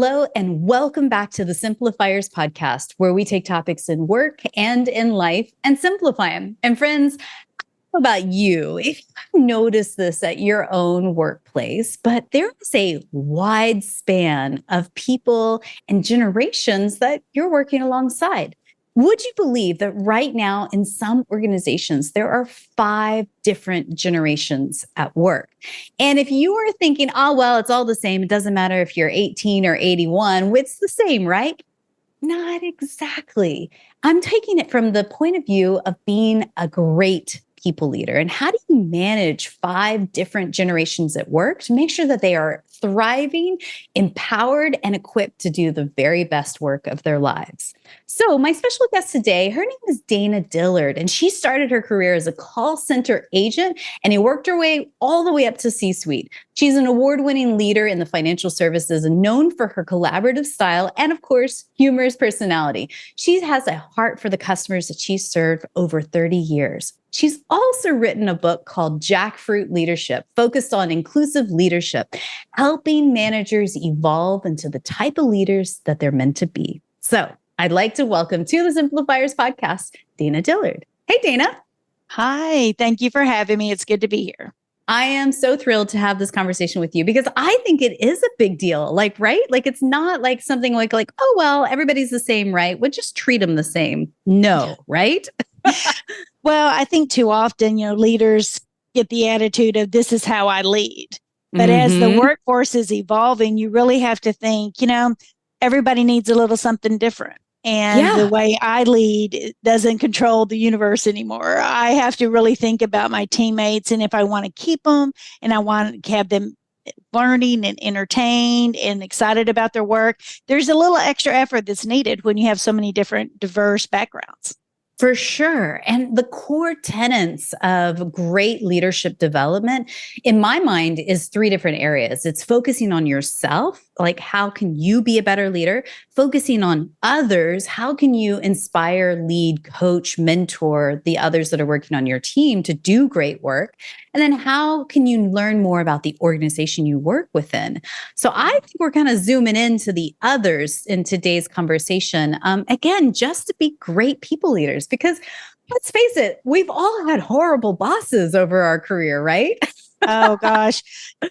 Hello, and welcome back to the Simplifiers podcast, where we take topics in work and in life and simplify them. And friends, how about you? If you notice this at your own workplace, but there is a wide span of people and generations that you're working alongside. Would you believe that right now in some organizations, there are 5 different generations at work? And if you are thinking, oh, well, it's all the same. It doesn't matter if you're 18 or 81. It's the same, right? Not exactly. I'm taking it from the point of view of being a great people leader. And how do you manage 5 different generations at work to make sure that they are thriving, empowered, and equipped to do the very best work of their lives? So my special guest today, her name is Dana Dillard, and she started her career as a call center agent, and he worked her way all the way up to C-suite. She's an award-winning leader in the financial services and known for her collaborative style and, of course, humorous personality. She has a heart for the customers that she's served for over 30 years. She's also written a book called Jackfruit Leadership, focused on inclusive leadership, helping managers evolve into the type of leaders that they're meant to be. So I'd like to welcome to the Simplifiers podcast, Dana Dillard. Hey, Dana. Hi, thank you for having me. It's good to be here. I am so thrilled to have this conversation with you because I think it is a big deal. Right? Like it's not like something like, oh, well, everybody's the same, right? We'll just treat them the same. No, right? Well, I think too often, leaders get the attitude of this is how I lead. But as the workforce is evolving, you really have to think, everybody needs a little something different. And the way I lead doesn't control the universe anymore. I have to really think about my teammates and if I want to keep them and I want to have them learning and entertained and excited about their work, there's a little extra effort that's needed when you have so many different diverse backgrounds. For sure. And the core tenets of great leadership development, in my mind, is 3 different areas. It's focusing on yourself, like how can you be a better leader? Focusing on others, how can you inspire, lead, coach, mentor the others that are working on your team to do great work? And then how can you learn more about the organization you work within? So I think we're kind of zooming into the others in today's conversation. Again, just to be great people leaders, because let's face it, we've all had horrible bosses over our career, right? Oh, gosh.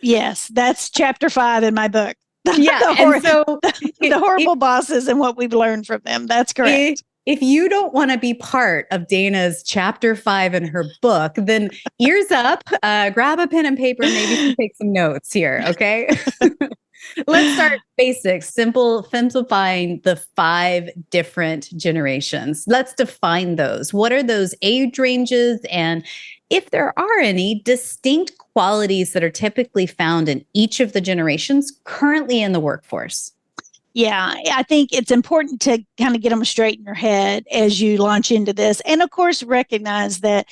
Yes, that's chapter 5 in my book. Yeah. The horrible bosses and what we've learned from them. That's correct. If you don't want to be part of Dana's chapter 5 in her book, then ears up, grab a pen and paper, maybe take some notes here. Okay. Let's start basics, simplifying the 5 different generations. Let's define those. What are those age ranges? And if there are any distinct qualities that are typically found in each of the generations currently in the workforce? Yeah, I think it's important to kind of get them straight in your head as you launch into this. And of course, recognize that,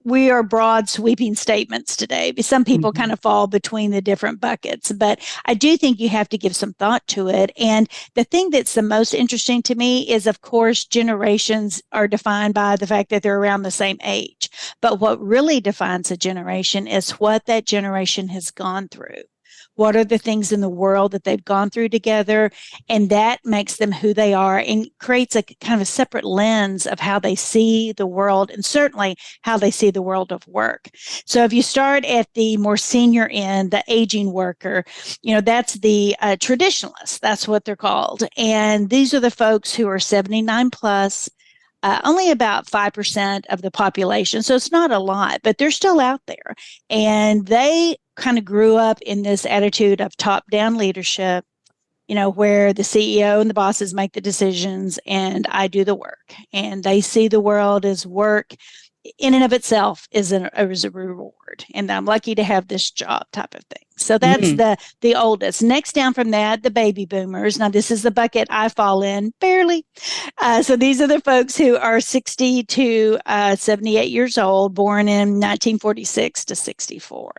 we are broad sweeping statements today. Some people kind of fall between the different buckets, but I do think you have to give some thought to it. And the thing that's the most interesting to me is, of course, generations are defined by the fact that they're around the same age. But what really defines a generation is what that generation has gone through. What are the things in the world that they've gone through together? And that makes them who they are and creates a kind of a separate lens of how they see the world and certainly how they see the world of work. So if you start at the more senior end, the aging worker, that's the traditionalists. That's what they're called. And these are the folks who are 79 plus. Only about 5% of the population. So it's not a lot, but they're still out there. And they kind of grew up in this attitude of top-down leadership, where the CEO and the bosses make the decisions and I do the work. And they see the world as work in and of itself is a reward. And I'm lucky to have this job type of thing. So that's the oldest. Next down from that, the baby boomers. Now, this is the bucket I fall in, barely. So these are the folks who are 60 to 78 years old, born in 1946 to 64.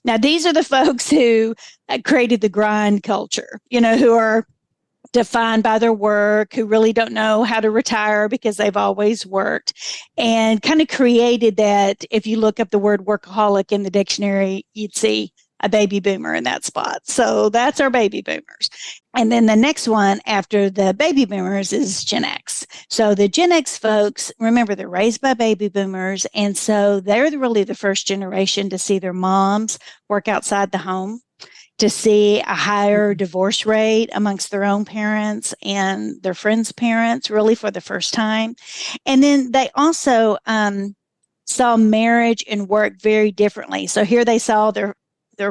Now, these are the folks who created the grind culture, who are defined by their work, who really don't know how to retire because they've always worked, and kind of created that. If you look up the word workaholic in the dictionary, you'd see a baby boomer in that spot. So that's our baby boomers. And then the next one after the baby boomers is Gen X. So the Gen X folks, remember, they're raised by baby boomers. And so they're really the first generation to see their moms work outside the home, to see a higher divorce rate amongst their own parents and their friends' parents, really for the first time. And then they also saw marriage and work very differently. So here they saw their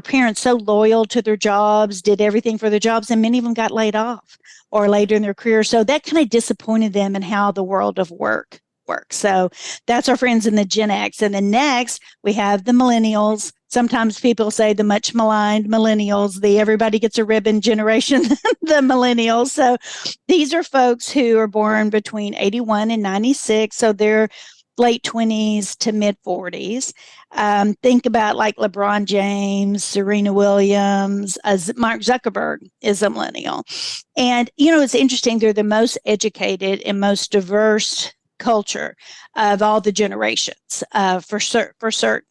parents so loyal to their jobs, did everything for their jobs, and many of them got laid off or later in their career. So that kind of disappointed them in how the world of work works. So that's our friends in the Gen X. And then next, we have the millennials. Sometimes people say the much maligned millennials, the everybody gets a ribbon generation, the millennials. So these are folks who are born between 81 and 96. So they're late 20s to mid 40s. Think about like LeBron James, Serena Williams, Mark Zuckerberg is a millennial. And, it's interesting. They're the most educated and most diverse culture of all the generations, for certain.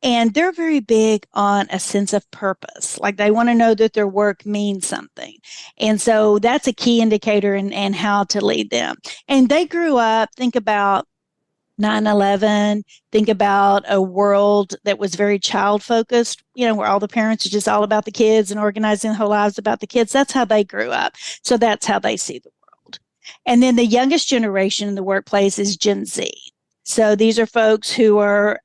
And they're very big on a sense of purpose. Like they want to know that their work means something. And so that's a key indicator in how to lead them. And they grew up, think about 9/11, think about a world that was very child focused, where all the parents are just all about the kids and organizing their whole lives about the kids. That's how they grew up. So that's how they see the world. And then the youngest generation in the workplace is Gen Z. So these are folks who are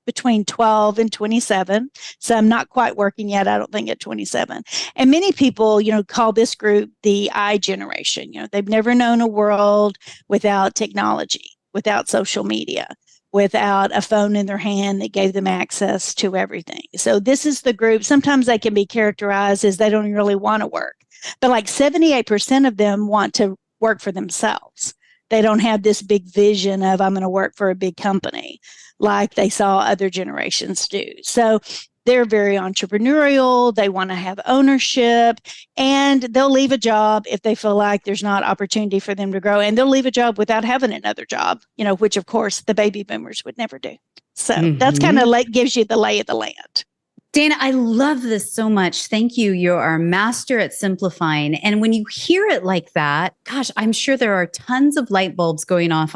between 12 and 27. So I'm not quite working yet, I don't think, at 27. And many people, call this group the I generation. They've never known a world without technology, without social media, without a phone in their hand that gave them access to everything. So this is the group. Sometimes they can be characterized as they don't really want to work, but like 78% of them want to work for themselves. They don't have this big vision of I'm going to work for a big company like they saw other generations do. So they're very entrepreneurial. They want to have ownership, and they'll leave a job if they feel like there's not opportunity for them to grow. And they'll leave a job without having another job, which of course the baby boomers would never do. So that's kind of gives you the lay of the land. Dana, I love this so much. Thank you. You are a master at simplifying. And when you hear it like that, gosh, I'm sure there are tons of light bulbs going on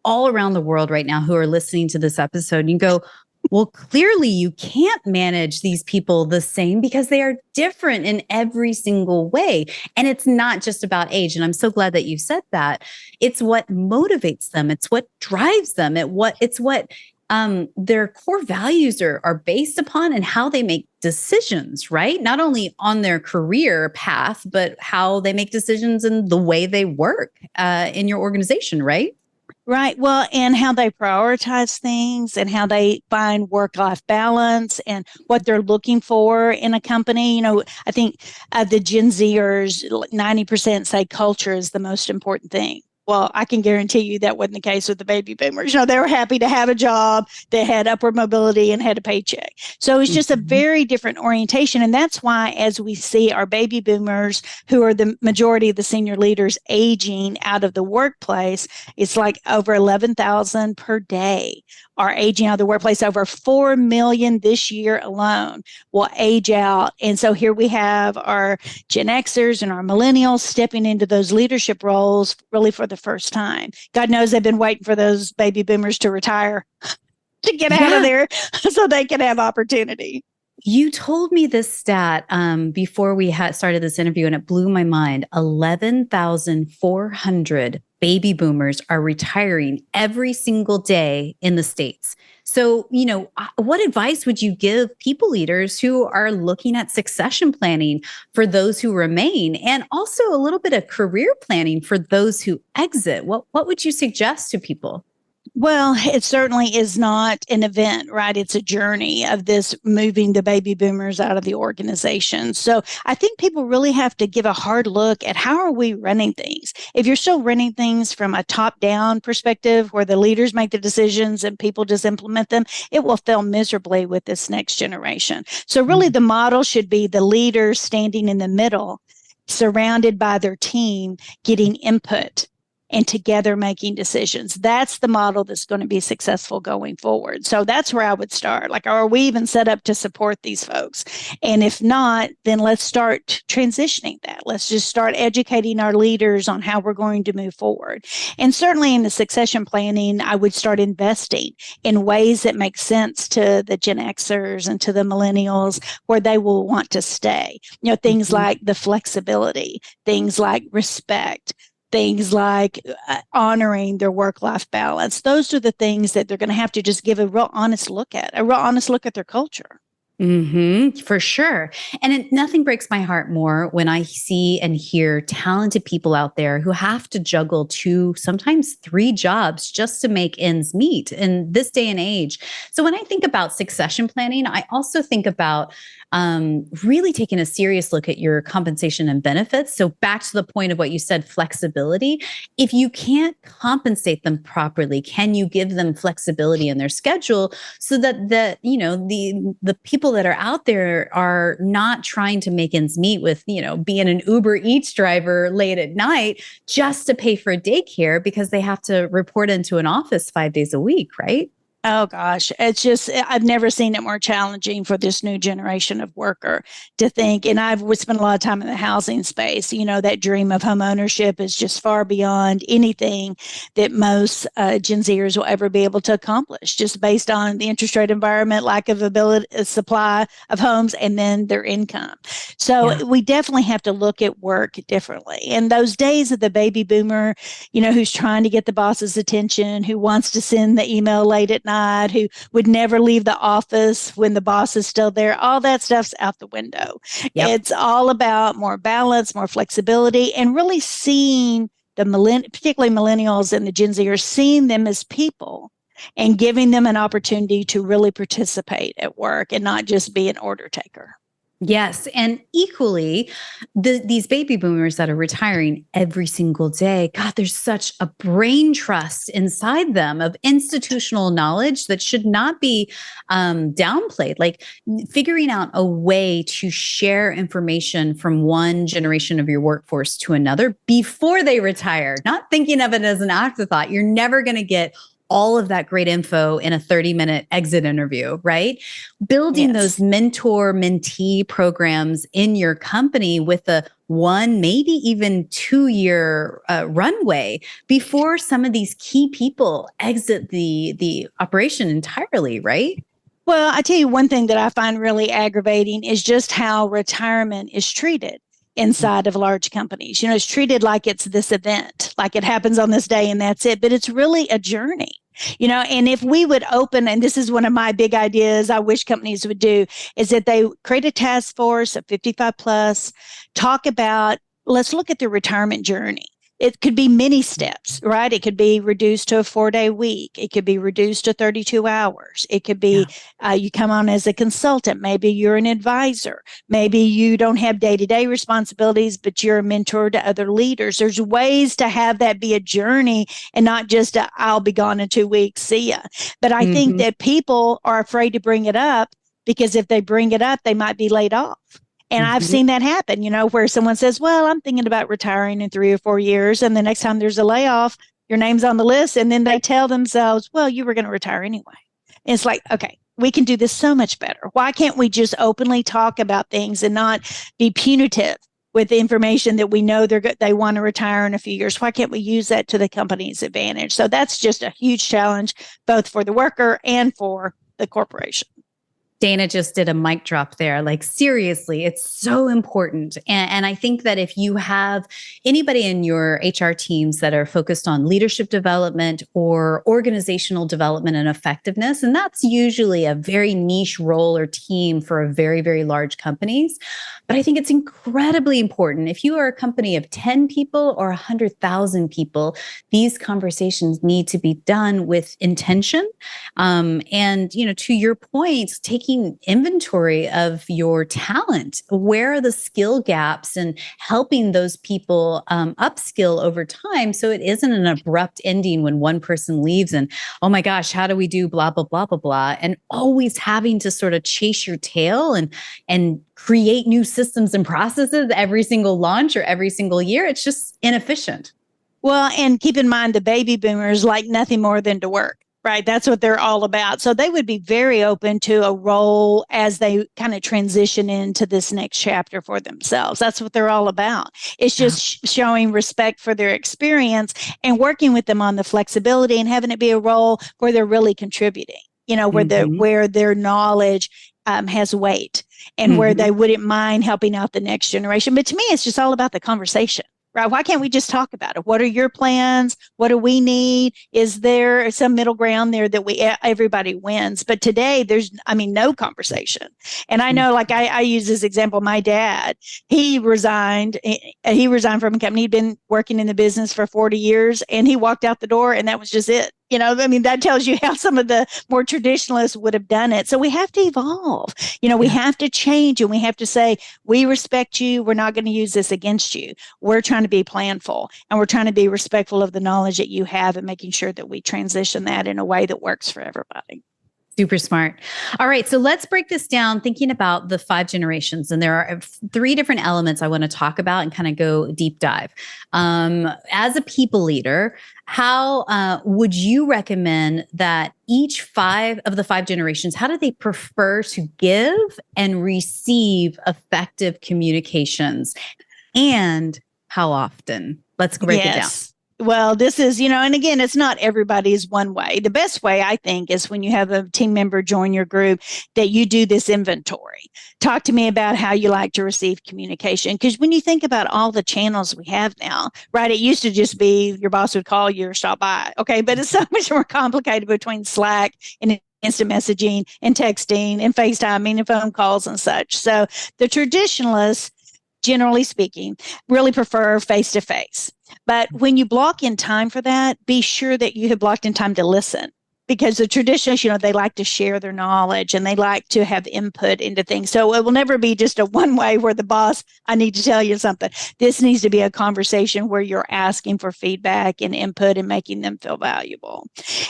all around the world right now who are listening to this episode. And you go, well, clearly you can't manage these people the same because they are different in every single way. And it's not just about age. And I'm so glad that you said that. It's what motivates them. It's what drives them. It's what their core values are based upon and how they make decisions, right? Not only on their career path, but how they make decisions in the way they work in your organization, right? Right. Well, and how they prioritize things and how they find work-life balance and what they're looking for in a company. I think the Gen Zers, 90% say culture is the most important thing. Well, I can guarantee you that wasn't the case with the baby boomers. They were happy to have a job, they had upward mobility and had a paycheck. So it's just a very different orientation. And that's why, as we see our baby boomers, who are the majority of the senior leaders, aging out of the workplace, it's like over 11,000 per day are aging out of the workplace. Over 4 million this year alone will age out. And so here we have our Gen Xers and our millennials stepping into those leadership roles really for the first time. God knows they've been waiting for those baby boomers to retire to get out of there so they can have opportunity. You told me this stat before we started this interview, and it blew my mind. 11,400 baby boomers are retiring every single day in the States. So, what advice would you give people leaders who are looking at succession planning for those who remain, and also a little bit of career planning for those who exit? What would you suggest to people? Well, it certainly is not an event, right? It's a journey of this moving the baby boomers out of the organization. So I think people really have to give a hard look at how are we running things. If you're still running things from a top-down perspective where the leaders make the decisions and people just implement them, it will fail miserably with this next generation. So really the model should be the leaders standing in the middle, surrounded by their team, getting input and together making decisions. That's the model that's going to be successful going forward. So that's where I would start. Like, are we even set up to support these folks? And if not, then let's start transitioning that. Let's just start educating our leaders on how we're going to move forward. And certainly in the succession planning, I would start investing in ways that make sense to the Gen Xers and to the millennials where they will want to stay. Things like the flexibility, things like respect, things like honoring their work-life balance. Those are the things that they're going to have to just give a real honest look at their culture. For sure. And nothing breaks my heart more when I see and hear talented people out there who have to juggle 2, sometimes 3 jobs just to make ends meet in this day and age. So when I think about succession planning, I also think about really taking a serious look at your compensation and benefits. So back to the point of what you said, flexibility. If you can't compensate them properly, can you give them flexibility in their schedule so that the people that are out there are not trying to make ends meet with, being an Uber Eats driver late at night just to pay for daycare because they have to report into an office 5 days a week, right? Oh gosh, it's just, I've never seen it more challenging for this new generation of worker to think, and I've spent a lot of time in the housing space, that dream of home ownership is just far beyond anything that most Gen Zers will ever be able to accomplish, just based on the interest rate environment, lack of supply of homes, and then their income. So we definitely have to look at work differently. And those days of the baby boomer, who's trying to get the boss's attention, who wants to send the email late at night, who would never leave the office when the boss is still there, all that stuff's out the window. Yep. It's all about more balance, more flexibility, and really seeing particularly millennials and the Gen Zers, seeing them as people and giving them an opportunity to really participate at work and not just be an order taker. Yes. And equally, these baby boomers that are retiring every single day, God, there's such a brain trust inside them of institutional knowledge that should not be downplayed. Like figuring out a way to share information from one generation of your workforce to another before they retire, not thinking of it as an afterthought. You're never going to get all of that great info in a 30-minute exit interview, right? Building those mentor-mentee programs in your company with a 1, maybe even 2-year runway before some of these key people exit the operation entirely, right? Well, I tell you one thing that I find really aggravating is just how retirement is treated inside of large companies. It's treated like it's this event, like it happens on this day and that's it, but it's really a journey. And if we would open, and this is one of my big ideas I wish companies would do, is that they create a task force of 55 plus, talk about, let's look at the retirement journey. It could be many steps, right? It could be reduced to a 4-day week. It could be reduced to 32 hours. It could be you come on as a consultant. Maybe you're an advisor. Maybe you don't have day-to-day responsibilities, but you're a mentor to other leaders. There's ways to have that be a journey and not just I'll be gone in 2 weeks, see ya. But I think that people are afraid to bring it up because if they bring it up, they might be laid off. And I've seen that happen, where someone says, well, I'm thinking about retiring in 3 or 4 years. And the next time there's a layoff, your name's on the list. And then they tell themselves, well, you were going to retire anyway. And it's like, okay, we can do this so much better. Why can't we just openly talk about things and not be punitive with the information that we know they want to retire in a few years? Why can't we use that to the company's advantage? So that's just a huge challenge, both for the worker and for the corporation. Dana just did a mic drop there. Like, seriously, it's so important. And I think that if you have anybody in your HR teams that are focused on leadership development or organizational development and effectiveness, and that's usually a very niche role or team for a very, very large companies. But I think it's incredibly important. If you are a company of 10 people or 100,000 people, these conversations need to be done with intention. And, to your point, taking inventory of your talent. Where are the skill gaps and helping those people upskill over time so it isn't an abrupt ending when one person leaves and, oh my gosh, how do we do blah, blah, blah, blah, blah. And always having to sort of chase your tail and create new systems and processes every single launch or every single year. It's just inefficient. Well, and keep in mind the baby boomers like nothing more than to work. Right. That's what they're all about. So they would be very open to a role as they kind of transition into this next chapter for themselves. That's what they're all about. It's just showing respect for their experience and working with them on the flexibility and having it be a role where they're really contributing, where their knowledge has weight and where they wouldn't mind helping out the next generation. But to me, it's just all about the conversation. Right? Why can't we just talk about it? What are your plans? What do we need? Is there some middle ground there that everybody wins? But today there's, no conversation. And I know, like I use this example, my dad, he resigned from a company. He'd been working in the business for 40 years and he walked out the door and that was just it. That tells you how some of the more traditionalists would have done it. So we have to evolve. We have to change and we have to say, we respect you. We're not going to use this against you. We're trying to be planful and we're trying to be respectful of the knowledge that you have and making sure that we transition that in a way that works for everybody. Super smart. All right. So let's break this down thinking about the 5 generations. And there are 3 different elements I want to talk about and kind of go deep dive. As a people leader, how would you recommend that each 5 of the 5 generations, how do they prefer to give and receive effective communications? And how often? Let's break it down. Well, this is, and again, it's not everybody's one way. The best way, I think, is when you have a team member join your group that you do this inventory. Talk to me about how you like to receive communication. Because when you think about all the channels we have now, right, it used to just be your boss would call you or stop by. Okay. But it's so much more complicated between Slack and instant messaging and texting and FaceTiming and phone calls and such. So the traditionalists, generally speaking, really prefer face-to-face. But when you block in time for that, be sure that you have blocked in time to listen. Because the traditionalists, they like to share their knowledge and they like to have input into things. So it will never be just a one way where the boss, I need to tell you something. This needs to be a conversation where you're asking for feedback and input and making them feel valuable.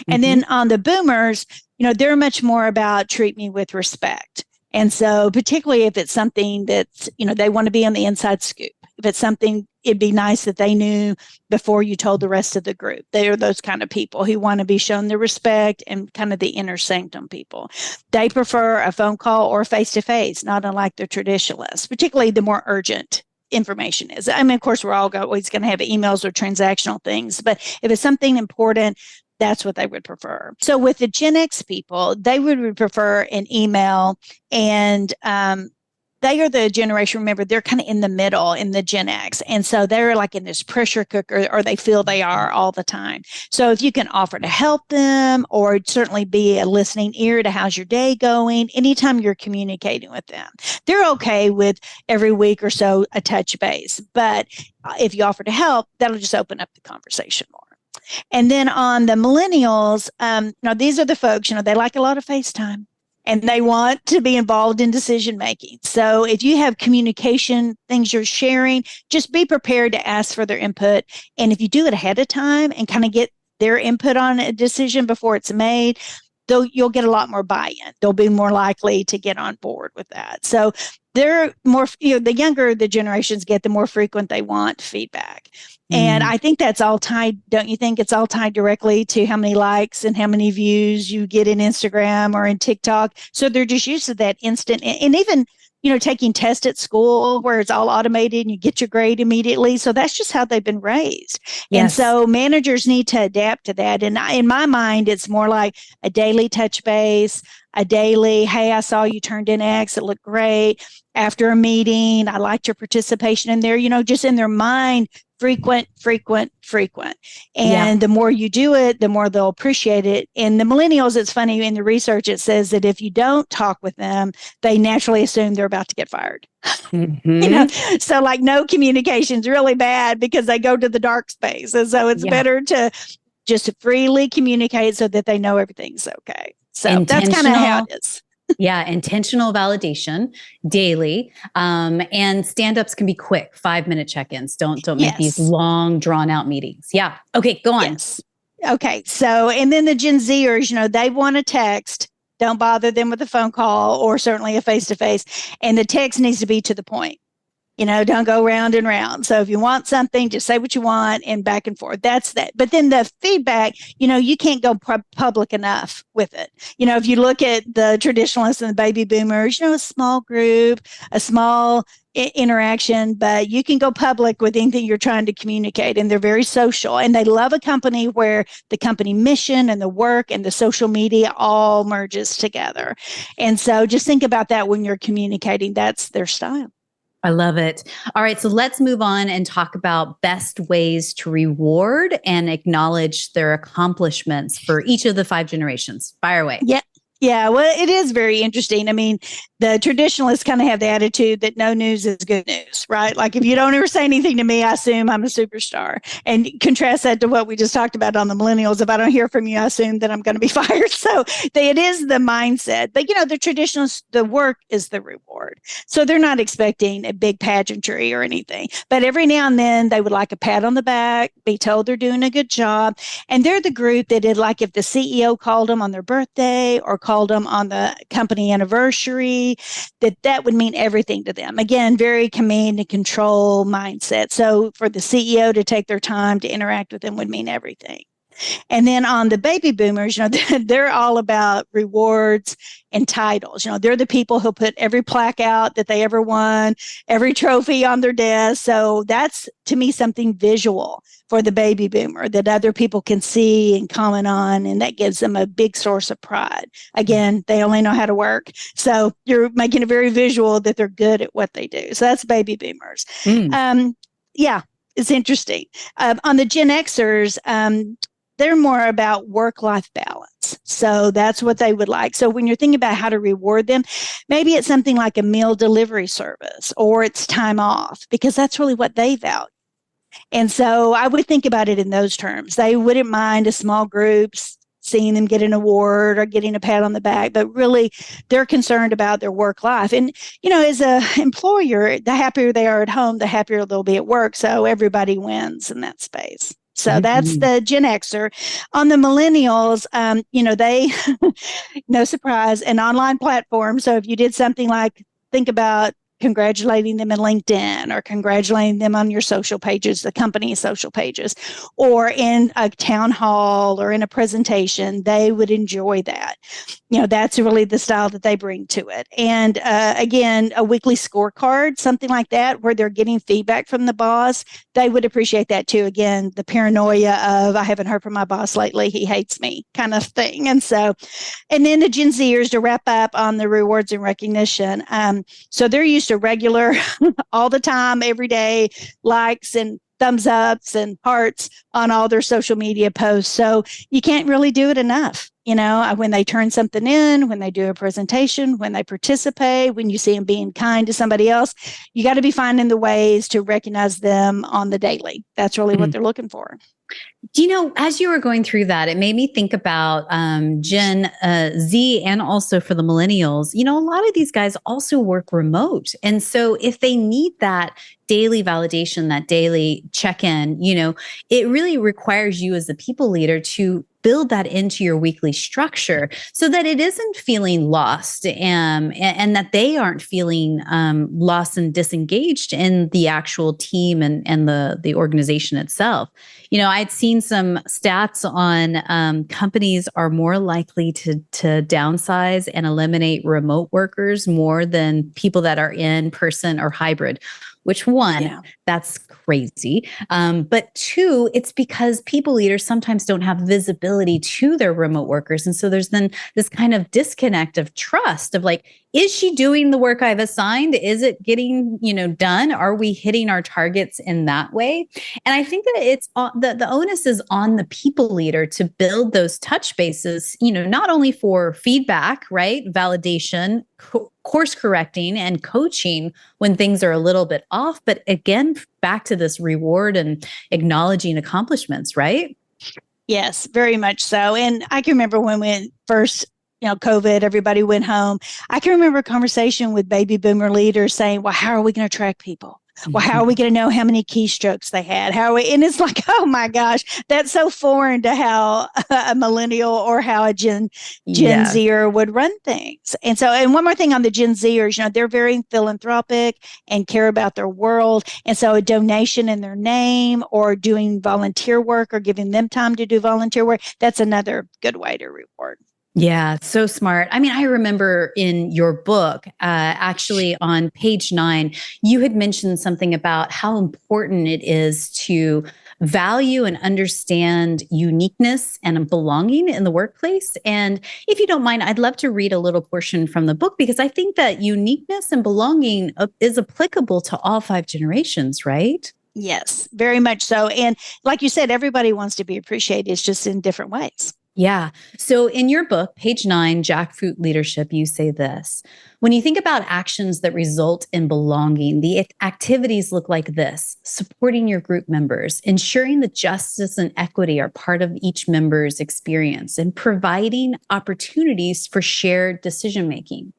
And then on the boomers, they're much more about treat me with respect. And so particularly if it's something that's, they want to be on the inside scoop. If it's something, it'd be nice that they knew before you told the rest of the group. They are those kind of people who want to be shown the respect and kind of the inner sanctum people. They prefer a phone call or face-to-face, not unlike the traditionalists, particularly the more urgent information is. Of course, we're all always going to have emails or transactional things, but if it's something important, that's what they would prefer. So with the Gen X people, they would prefer an email, and they are the generation, remember, they're kind of in the middle in the Gen X. And so they're like in this pressure cooker, or they feel they are all the time. So if you can offer to help them, or certainly be a listening ear to how's your day going, anytime you're communicating with them, they're okay with every week or so a touch base. But if you offer to help, that'll just open up the conversation more. And then on the millennials, now these are the folks, they like a lot of FaceTime and they want to be involved in decision making. So if you have communication, things you're sharing, just be prepared to ask for their input. And if you do it ahead of time and kind of get their input on a decision before it's made, you'll get a lot more buy-in. They'll be more likely to get on board with that. So they're more, the younger the generations get, the more frequent they want feedback. And I think that's all tied, don't you think? It's all tied directly to how many likes and how many views you get in Instagram or in TikTok. So they're just used to that instant. And even, taking tests at school where it's all automated and you get your grade immediately. So that's just how they've been raised. Yes. And so managers need to adapt to that. And in my mind, it's more like a daily touch base, a daily, hey, I saw you turned in X, it looked great. After a meeting, I liked your participation in there, just in their mind, frequent. And the more you do it, the more they'll appreciate it. And the millennials, it's funny, in the research, it says that if you don't talk with them, they naturally assume they're about to get fired. So like no communication is really bad because they go to the dark space. And so it's better to just freely communicate so that they know everything's okay. So that's kind of how it is. Intentional validation daily. And stand-ups can be quick, 5-minute check-ins. Don't make these long, drawn-out meetings. Yeah. Okay, go on. Yes. Okay. So, and then the Gen Zers, they want to text. Don't bother them with a phone call or certainly a face-to-face. And the text needs to be to the point. Don't go round and round. So if you want something, just say what you want and back and forth. That's that. But then the feedback, you can't go public enough with it. If you look at the traditionalists and the baby boomers, a small group, a small interaction, but you can go public with anything you're trying to communicate. And they're very social, and they love a company where the company mission and the work and the social media all merges together. And so just think about that when you're communicating. That's their style. I love it. All right. So let's move on and talk about best ways to reward and acknowledge their accomplishments for each of the 5 generations. Fire away. Yeah. Yeah, well, it is very interesting. I mean, the traditionalists kind of have the attitude that no news is good news, right? Like if you don't ever say anything to me, I assume I'm a superstar. And contrast that to what we just talked about on the millennials. If I don't hear from you, I assume that I'm going to be fired. So it is the mindset. But, the traditionalists, the work is the reward. So they're not expecting a big pageantry or anything. But every now and then they would like a pat on the back, be told they're doing a good job. And they're the group that did, like if the CEO called them on their birthday or called them on the company anniversary, that would mean everything to them. Again, very command and control mindset. So for the CEO to take their time to interact with them would mean everything. And then on the baby boomers, they're all about rewards and titles. They're the people who put every plaque out that they ever won, every trophy on their desk. So that's, to me, something visual for the baby boomer that other people can see and comment on, and that gives them a big source of pride. Again, they only know how to work. So you're making it very visual that they're good at what they do. So that's baby boomers. Yeah, it's interesting. On the Gen Xers, they're more about work-life balance. So that's what they would like. So when you're thinking about how to reward them, maybe it's something like a meal delivery service or it's time off, because that's really what they value. And so I would think about it in those terms. They wouldn't mind a small group seeing them get an award or getting a pat on the back, but really they're concerned about their work life. And, as an employer, the happier they are at home, the happier they'll be at work. So everybody wins in that space. So that's the Gen Xer. On the millennials, they, no surprise, an online platform. So if you did something like, think about congratulating them in LinkedIn or congratulating them on your social pages, the company's social pages, or in a town hall or in a presentation, they would enjoy that. That's really the style that they bring to it. And again, a weekly scorecard, something like that, where they're getting feedback from the boss, they would appreciate that too. Again, the paranoia of, I haven't heard from my boss lately, he hates me kind of thing. And then the Gen Zers, to wrap up on the rewards and recognition. So they're used to regular, all the time, every day, likes and thumbs ups and hearts on all their social media posts. So you can't really do it enough. When they turn something in, when they do a presentation, when they participate, when you see them being kind to somebody else, you got to be finding the ways to recognize them on the daily. That's really what they're looking for. As you were going through that, it made me think about Gen Z and also for the millennials. A lot of these guys also work remote. And so if they need that daily validation, that daily check-in, it really requires you as a people leader to build that into your weekly structure so that it isn't feeling lost and that they aren't feeling lost and disengaged in the actual team and the organization itself. I'd seen some stats on companies are more likely to downsize and eliminate remote workers more than people that are in person or hybrid. Which one, that's crazy. But 2, it's because people leaders sometimes don't have visibility to their remote workers. And so there's then this kind of disconnect of trust of like, is she doing the work I've assigned? Is it getting, done? Are we hitting our targets in that way? And I think that it's the onus is on the people leader to build those touch bases, not only for feedback, right? Validation, course correcting and coaching when things are a little bit off, but again, back to this reward and acknowledging accomplishments, right? Yes, very much so. And I can remember when we first, COVID, everybody went home. I can remember a conversation with baby boomer leaders saying, well, how are we going to attract people? Well, how are we going to know how many keystrokes they had? And it's like, oh my gosh, that's so foreign to how a millennial or how a Gen Yeah. Zer would run things. And one more thing on the Gen Zers, they're very philanthropic and care about their world. And so a donation in their name or doing volunteer work or giving them time to do volunteer work, that's another good way to reward. Yeah, so smart. I mean, I remember in your book, actually on page 9, you had mentioned something about how important it is to value and understand uniqueness and belonging in the workplace. And if you don't mind, I'd love to read a little portion from the book, because I think that uniqueness and belonging is applicable to all 5 generations, right? Yes, very much so. And like you said, everybody wants to be appreciated. It's just in different ways. Yeah. So in your book, page 9, Jackfruit Leadership, you say this: when you think about actions that result in belonging, the activities look like this: supporting your group members, ensuring that justice and equity are part of each member's experience, and providing opportunities for shared decision-making.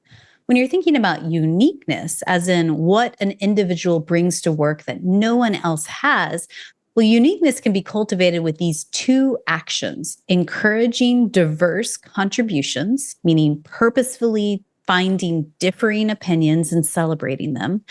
When you're thinking about uniqueness, as in what an individual brings to work that no one else has, well, uniqueness can be cultivated with these 2 actions: encouraging diverse contributions, meaning purposefully finding differing opinions and celebrating them,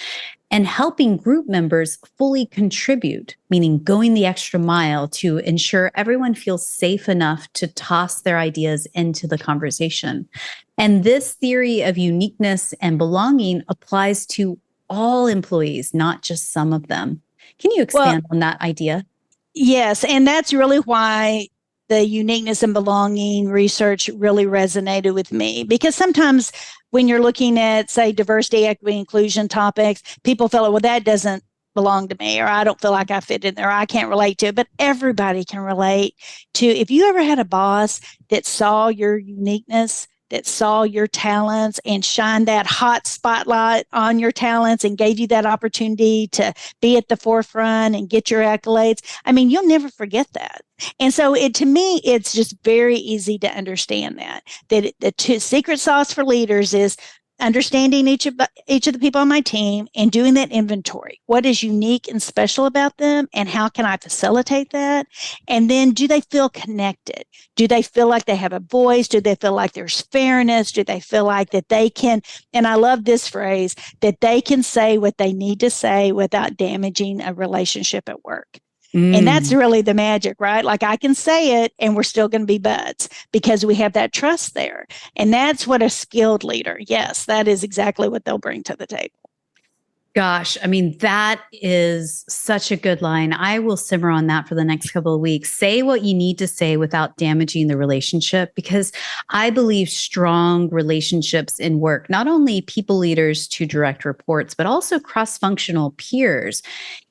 and helping group members fully contribute, meaning going the extra mile to ensure everyone feels safe enough to toss their ideas into the conversation. And this theory of uniqueness and belonging applies to all employees, not just some of them. Can you expand on that idea? Yes, and that's really why the uniqueness and belonging research really resonated with me, because sometimes when you're looking at, say, diversity, equity, inclusion topics, people feel, well, that doesn't belong to me, or I don't feel like I fit in there, or I can't relate to it. But everybody can relate to, if you ever had a boss that saw your uniqueness, that saw your talents and shined that hot spotlight on your talents and gave you that opportunity to be at the forefront and get your accolades. I mean, you'll never forget that. And so to me, it's just very easy to understand that the secret sauce for leaders is understanding each of the people on my team and doing that inventory. What is unique and special about them, and how can I facilitate that? And then, do they feel connected? Do they feel like they have a voice? Do they feel like there's fairness? Do they feel like that they can, and I love this phrase, that they can say what they need to say without damaging a relationship at work? And that's really the magic, right? Like, I can say it and we're still going to be buds because we have that trust there. And that's what a skilled leader, yes, that is exactly what they'll bring to the table. Gosh, I mean, that is such a good line. I will simmer on that for the next couple of weeks. Say what you need to say without damaging the relationship, because I believe strong relationships in work, not only people leaders to direct reports, but also cross-functional peers.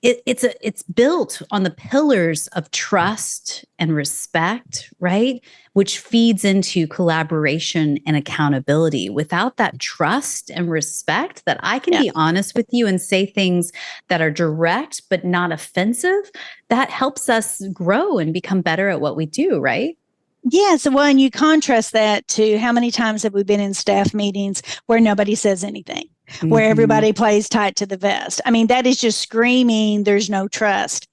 It's built on the pillars of trust and respect, right? Which feeds into collaboration and accountability. Without that trust and respect, that I can be honest with you and say things that are direct but not offensive, that helps us grow and become better at what we do, right? Yes. Well, and you contrast that to how many times have we been in staff meetings where nobody says anything, where everybody plays tight to the vest? I mean, that is just screaming, there's no trust.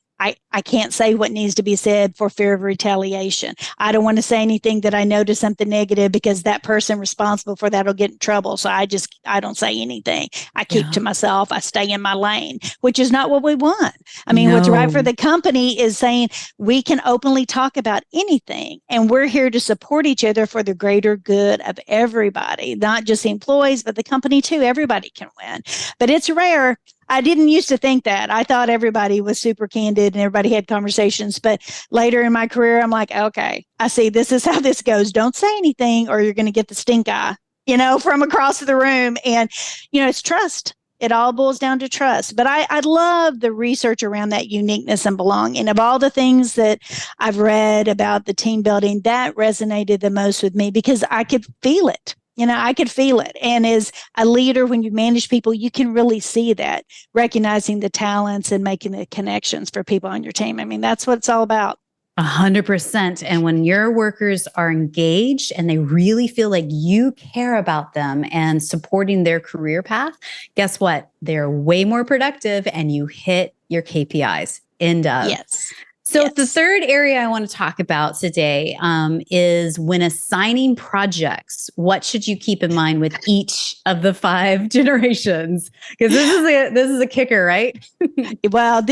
I can't say what needs to be said for fear of retaliation. I don't want to say anything that I notice something negative because that person responsible for that will get in trouble. So I don't say anything. I keep to myself. I stay in my lane, which is not what we want. I mean, what's right for the company is saying we can openly talk about anything, and we're here to support each other for the greater good of everybody, not just the employees, but the company too. Everybody can win, but it's rare. I didn't used to think that. I thought everybody was super candid and everybody had conversations. But later in my career, I'm like, okay, I see this is how this goes. Don't say anything or you're going to get the stink eye, from across the room. And, it's trust. It all boils down to trust. But I love the research around that uniqueness and belonging. Of all the things that I've read about the team building, that resonated the most with me because I could feel it. I could feel it. And as a leader, when you manage people, you can really see that, recognizing the talents and making the connections for people on your team. I mean, that's what it's all about. 100%. And when your workers are engaged and they really feel like you care about them and supporting their career path, guess what? They're way more productive and you hit your KPIs. End of. Yes. So the third area I want to talk about today is when assigning projects, what should you keep in mind with each of the 5 generations? Because this is a kicker, right? Well,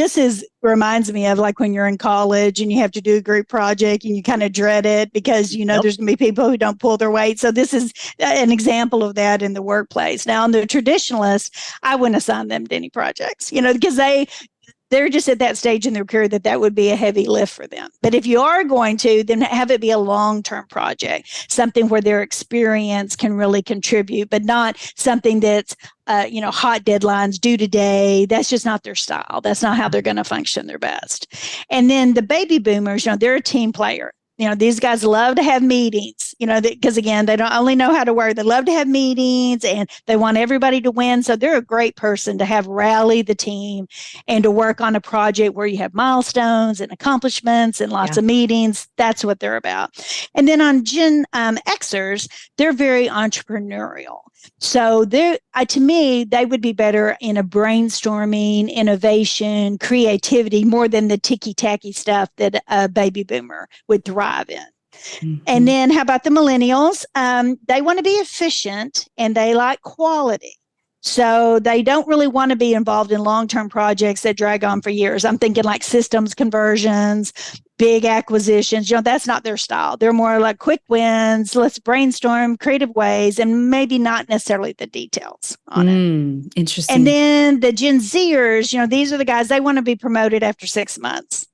reminds me of like when you're in college and you have to do a group project and you kind of dread it because, there's going to be people who don't pull their weight. So this is an example of that in the workplace. Now, in the traditionalists, I wouldn't assign them to any projects, because they're just at that stage in their career that would be a heavy lift for them. But if you are going to, then have it be a long-term project, something where their experience can really contribute, but not something that's, hot deadlines due today. That's just not their style. That's not how they're going to function their best. And then the baby boomers, they're a team player. These guys love to have meetings, because again, they don't only know how to work. They love to have meetings and they want everybody to win. So they're a great person to have rally the team and to work on a project where you have milestones and accomplishments and lots of meetings. That's what they're about. And then on Gen Xers, they're very entrepreneurial. So to me, they would be better in a brainstorming, innovation, creativity, more than the ticky-tacky stuff that a baby boomer would thrive in. Mm-hmm. And then how about the millennials? They want to be efficient and they like quality. So they don't really want to be involved in long-term projects that drag on for years. I'm thinking like systems conversions, big acquisitions. That's not their style. They're more like quick wins. Let's brainstorm creative ways and maybe not necessarily the details on it. Interesting. And then the Gen Zers, these are the guys, they want to be promoted after 6 months.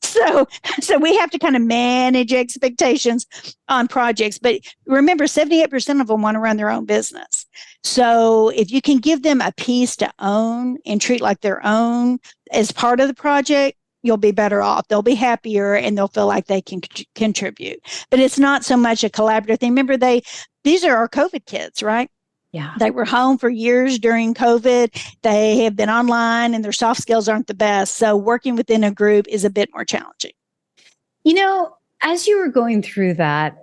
So we have to kind of manage expectations on projects. But remember, 78% of them want to run their own business. So if you can give them a piece to own and treat like their own as part of the project, you'll be better off. They'll be happier and they'll feel like they can contribute. But it's not so much a collaborative thing. Remember, these are our COVID kids, right? Yeah. They were home for years during COVID. They have been online and their soft skills aren't the best. So working within a group is a bit more challenging. As you were going through that,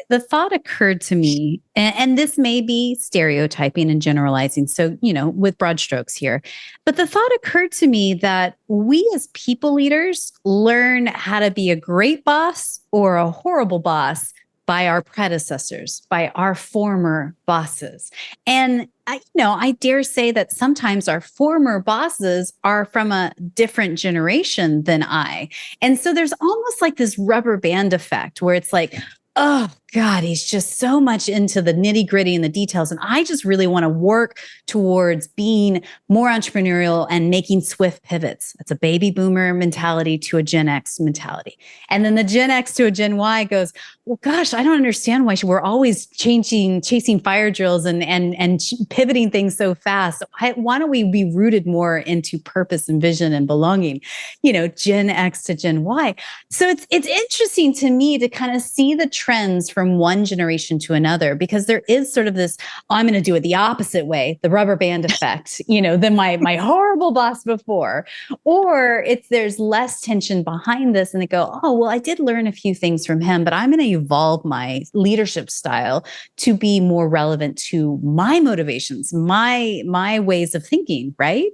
the thought occurred to me, and this may be stereotyping and generalizing, so, with broad strokes here, but the thought occurred to me that we as people leaders learn how to be a great boss or a horrible boss by our predecessors, by our former bosses. And I dare say that sometimes our former bosses are from a different generation than I. And so there's almost like this rubber band effect where it's like, oh God, he's just so much into the nitty gritty and the details. And I just really want to work towards being more entrepreneurial and making swift pivots. That's a baby boomer mentality to a Gen X mentality. And then the Gen X to a Gen Y goes, well, gosh, I don't understand why we're always chasing fire drills and pivoting things so fast. Why don't we be rooted more into purpose and vision and belonging, Gen X to Gen Y. So it's interesting to me to kind of see the trends from one generation to another, because there is sort of this, I'm going to do it the opposite way, the rubber band effect, than my horrible boss before, or there's less tension behind this. And they go, oh, well, I did learn a few things from him, but I'm going to evolve my leadership style to be more relevant to my motivations, my ways of thinking, right?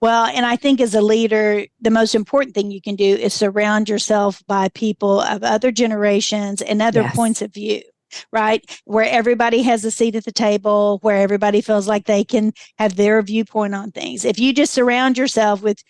Well, and I think as a leader, the most important thing you can do is surround yourself by people of other generations and other points of view, right? Where everybody has a seat at the table, where everybody feels like they can have their viewpoint on things. If you just surround yourself with,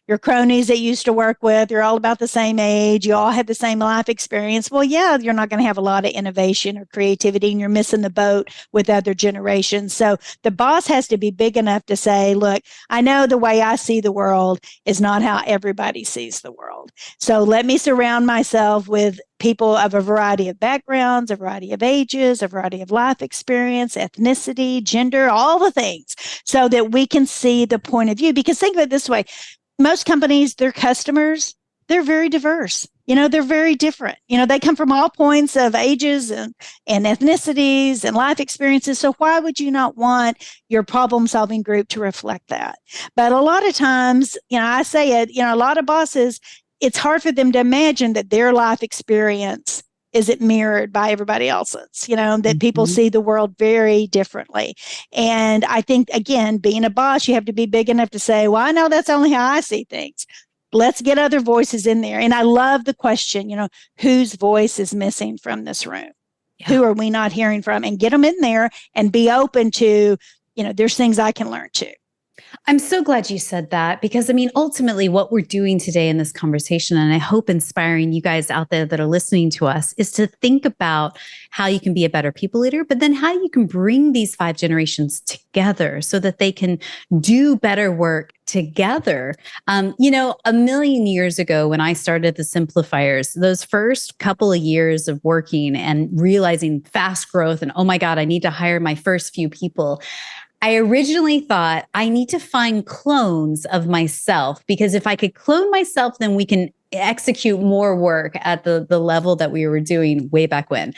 your cronies that you used to work with, you're all about the same age, you all have the same life experience. Well, yeah, you're not going to have a lot of innovation or creativity, and you're missing the boat with other generations. So the boss has to be big enough to say, look, I know the way I see the world is not how everybody sees the world. So let me surround myself with people of a variety of backgrounds, a variety of ages, a variety of life experience, ethnicity, gender, all the things, so that we can see the point of view. Because think of it this way, most companies, their customers, they're very diverse. They're very different. They come from all points of ages and ethnicities and life experiences. So why would you not want your problem-solving group to reflect that? But a lot of times, I say it, a lot of bosses, it's hard for them to imagine that their life experience isn't mirrored by everybody else's, that people see the world very differently. And I think, again, being a boss, you have to be big enough to say, well, I know that's only how I see things. Let's get other voices in there. And I love the question, whose voice is missing from this room? Yeah. Who are we not hearing from? And get them in there and be open to, there's things I can learn too. I'm so glad you said that, because ultimately what we're doing today in this conversation, and I hope inspiring you guys out there that are listening to us, is to think about how you can be a better people leader, but then how you can bring these 5 generations together so that they can do better work together. A million years ago when I started the Simplifiers, those first couple of years of working and realizing fast growth and, oh my God, I need to hire my first few people, I originally thought I need to find clones of myself, because if I could clone myself, then we can execute more work at the level that we were doing way back when.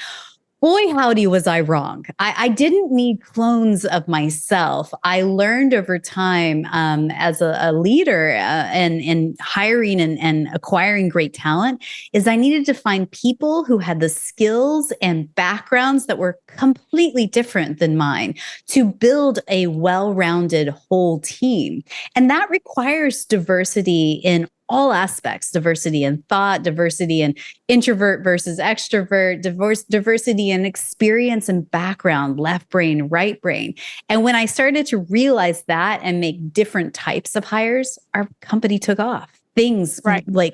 Boy, howdy, was I wrong. I didn't need clones of myself. I learned over time as a leader and hiring and acquiring great talent is I needed to find people who had the skills and backgrounds that were completely different than mine to build a well-rounded whole team. And that requires diversity in all aspects, diversity in thought, diversity in introvert versus extrovert, diversity in experience and background, left brain, right brain. And when I started to realize that and make different types of hires, our company took off. Things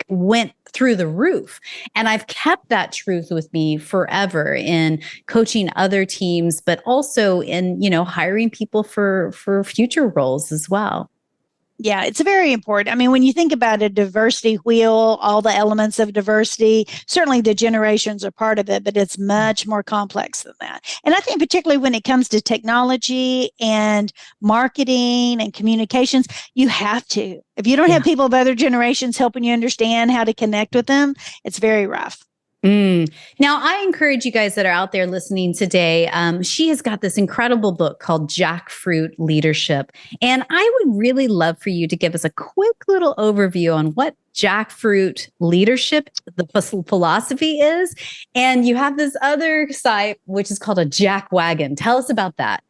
went through the roof. And I've kept that truth with me forever in coaching other teams, but also in, hiring people for future roles as well. Yeah, it's very important. When you think about a diversity wheel, all the elements of diversity, certainly the generations are part of it, but it's much more complex than that. And I think particularly when it comes to technology and marketing and communications, you have to. If you don't have people of other generations helping you understand how to connect with them, it's very rough. Now, I encourage you guys that are out there listening today. She has got this incredible book called Jackfruit Leadership. And I would really love for you to give us a quick little overview on what jackfruit leadership, the philosophy is. And you have this other site, which is called a jack wagon. Tell us about that.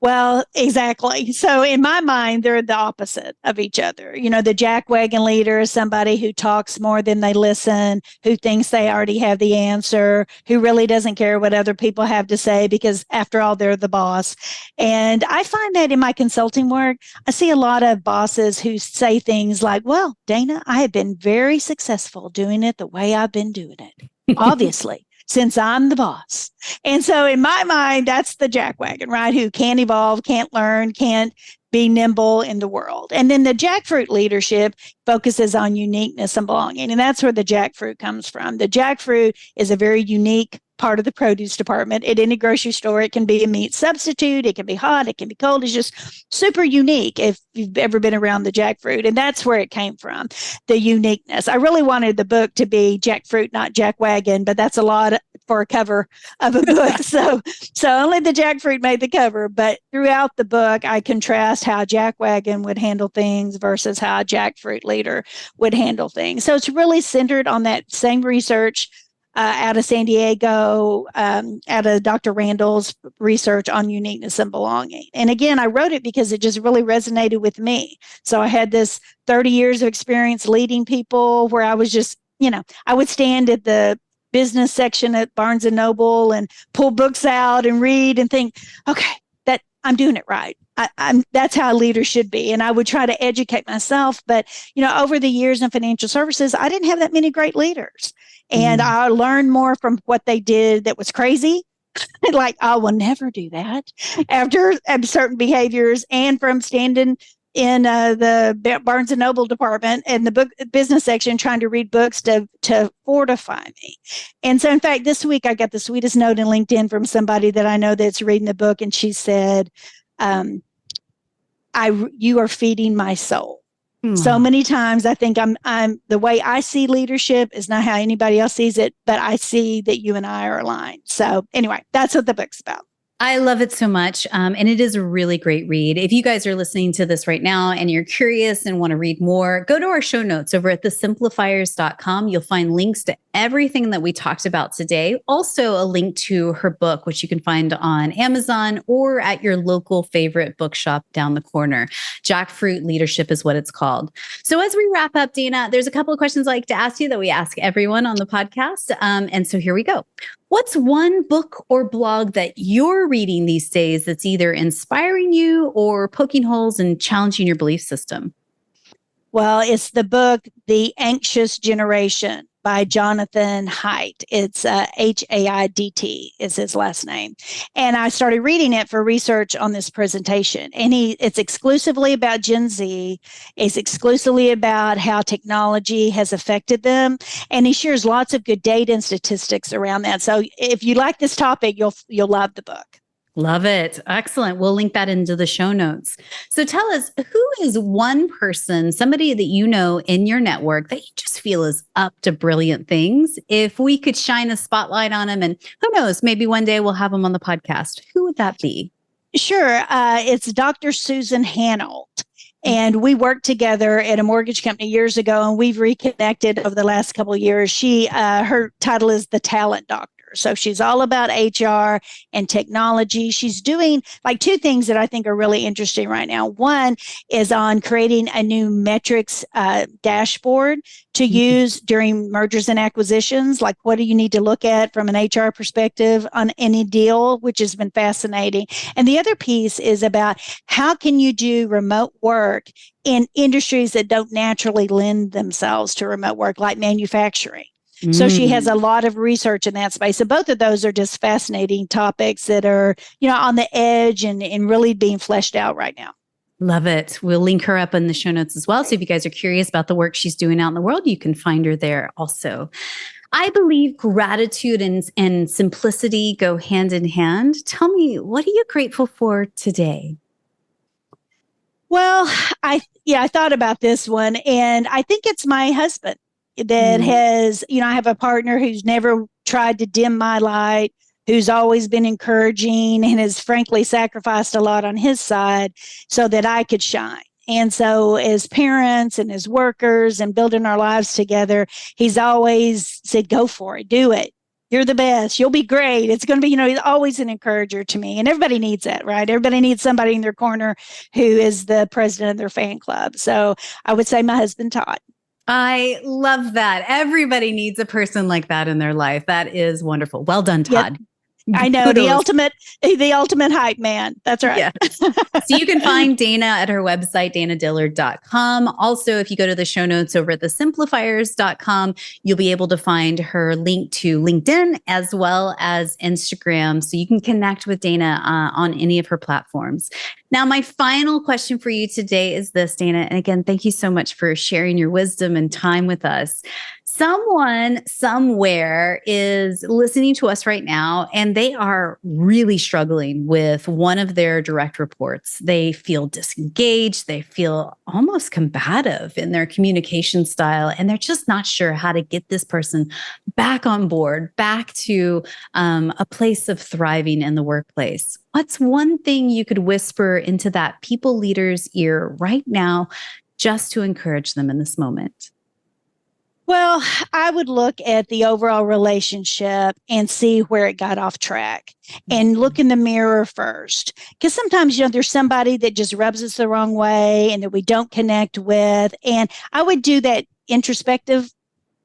Well, exactly. So in my mind, they're the opposite of each other. The jackwagon leader is somebody who talks more than they listen, who thinks they already have the answer, who really doesn't care what other people have to say because after all, they're the boss. And I find that in my consulting work, I see a lot of bosses who say things like, well, Dana, I have been very successful doing it the way I've been doing it. Obviously. Since I'm the boss. And so in my mind, that's the jackwagon, right? Who can't evolve, can't learn, can't be nimble in the world. And then the jackfruit leadership focuses on uniqueness and belonging. And that's where the jackfruit comes from. The jackfruit is a very unique part of the produce department. At any grocery store, it can be a meat substitute. It can be hot. It can be cold. It's just super unique if you've ever been around the jackfruit. And that's where it came from, the uniqueness. I really wanted the book to be Jackfruit, not Jackwagon, but that's a lot for a cover of a book. So only the jackfruit made the cover. But throughout the book, I contrast how Jackwagon would handle things versus how a jackfruit leader would handle things. So it's really centered on that same research out of San Diego, out of Dr. Randall's research on uniqueness and belonging. And again, I wrote it because it just really resonated with me. So I had this 30 years of experience leading people where I was just, I would stand at the business section at Barnes and Noble and pull books out and read and think, okay, that I'm doing it right. That's how a leader should be. And I would try to educate myself. But, over the years in financial services, I didn't have that many great leaders. And I learned more from what they did that was crazy. Like, I will never do that after certain behaviors, and from standing in the Barnes and Noble department and the book business section trying to read books to fortify me. And so, in fact, this week I got the sweetest note in LinkedIn from somebody that I know that's reading the book. And she said, you are feeding my soul. So many times I think I'm the way I see leadership is not how anybody else sees it, but I see that you and I are aligned. So anyway, that's what the book's about. I love it so much. And it is a really great read. If you guys are listening to this right now and you're curious and want to read more, go to our show notes over at thesimplifiers.com. You'll find links to everything that we talked about today. Also, a link to her book, which you can find on Amazon or at your local favorite bookshop down the corner. Jackfruit Leadership is what it's called. So as we wrap up, Dana, there's a couple of questions I'd like to ask you that we ask everyone on the podcast. And so here we go. What's one book or blog that you're reading these days that's either inspiring you or poking holes and challenging your belief system? Well, it's the book, The Anxious Generation by Jonathan Haidt. It's Haidt is his last name. And I started reading it for research on this presentation. And it's exclusively about Gen Z. It's exclusively about how technology has affected them. And he shares lots of good data and statistics around that. So if you like this topic, you'll love the book. Love it. Excellent. We'll link that into the show notes. So tell us, who is one person, somebody that you know in your network that you just feel is up to brilliant things? If we could shine a spotlight on them, and who knows, maybe one day we'll have them on the podcast. Who would that be? Sure. It's Dr. Susan Hanold. And we worked together at a mortgage company years ago, and we've reconnected over the last couple of years. Her title is the Talent Doctor. So she's all about HR and technology. She's doing like two things that I think are really interesting right now. One is on creating a new metrics dashboard to use during mergers and acquisitions. Like, what do you need to look at from an HR perspective on any deal, which has been fascinating. And the other piece is about how can you do remote work in industries that don't naturally lend themselves to remote work, like manufacturing. So she has a lot of research in that space. So both of those are just fascinating topics that are, on the edge and really being fleshed out right now. Love it. We'll link her up in the show notes as well. So if you guys are curious about the work she's doing out in the world, you can find her there also. I believe gratitude and simplicity go hand in hand. Tell me, what are you grateful for today? Well, I thought about this one, and I think it's my husband. That has, I have a partner who's never tried to dim my light, who's always been encouraging and has frankly sacrificed a lot on his side so that I could shine. And so as parents and as workers and building our lives together, he's always said, go for it, do it. You're the best. You'll be great. It's going to be, he's always an encourager to me. And everybody needs that, right? Everybody needs somebody in their corner who is the president of their fan club. So I would say my husband, Todd. I love that. Everybody needs a person like that in their life. That is wonderful. Well done, Todd. Yep. I know, the ultimate hype man. That's right. Yes. So you can find Dana at her website, danadillard.com. Also, if you go to the show notes over at thesimplifiers.com, you'll be able to find her link to LinkedIn as well as Instagram. So you can connect with Dana on any of her platforms. Now, my final question for you today is this, Dana. And again, thank you so much for sharing your wisdom and time with us. Someone somewhere is listening to us right now, and they are really struggling with one of their direct reports. They feel disengaged. They feel almost combative in their communication style, and they're just not sure how to get this person back on board, back to a place of thriving in the workplace. What's one thing you could whisper into that people leader's ear right now just to encourage them in this moment? Well, I would look at the overall relationship and see where it got off track and look in the mirror first. Because sometimes, there's somebody that just rubs us the wrong way and that we don't connect with. And I would do that introspective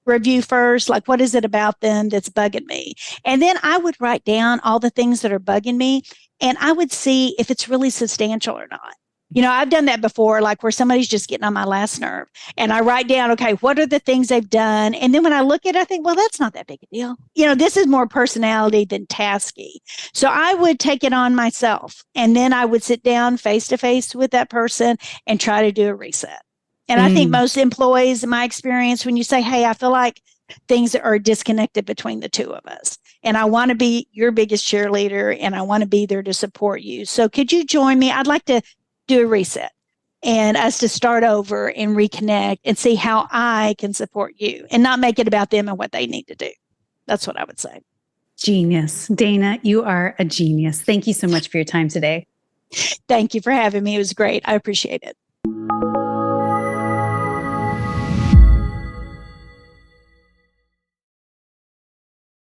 review first, like what is it about them that's bugging me? And then I would write down all the things that are bugging me, and I would see if it's really substantial or not. I've done that before, like where somebody's just getting on my last nerve, and I write down, okay, what are the things they've done? And then when I look at it, I think, well, that's not that big a deal. This is more personality than tasky. So I would take it on myself, and then I would sit down face to face with that person and try to do a reset. And I think most employees, in my experience, when you say, hey, I feel like things are disconnected between the two of us, and I want to be your biggest cheerleader, and I want to be there to support you. So could you join me? I'd like to do a reset and us to start over and reconnect and see how I can support you and not make it about them and what they need to do. That's what I would say. Genius. Dana, you are a genius. Thank you so much for your time today. Thank you for having me. It was great. I appreciate it.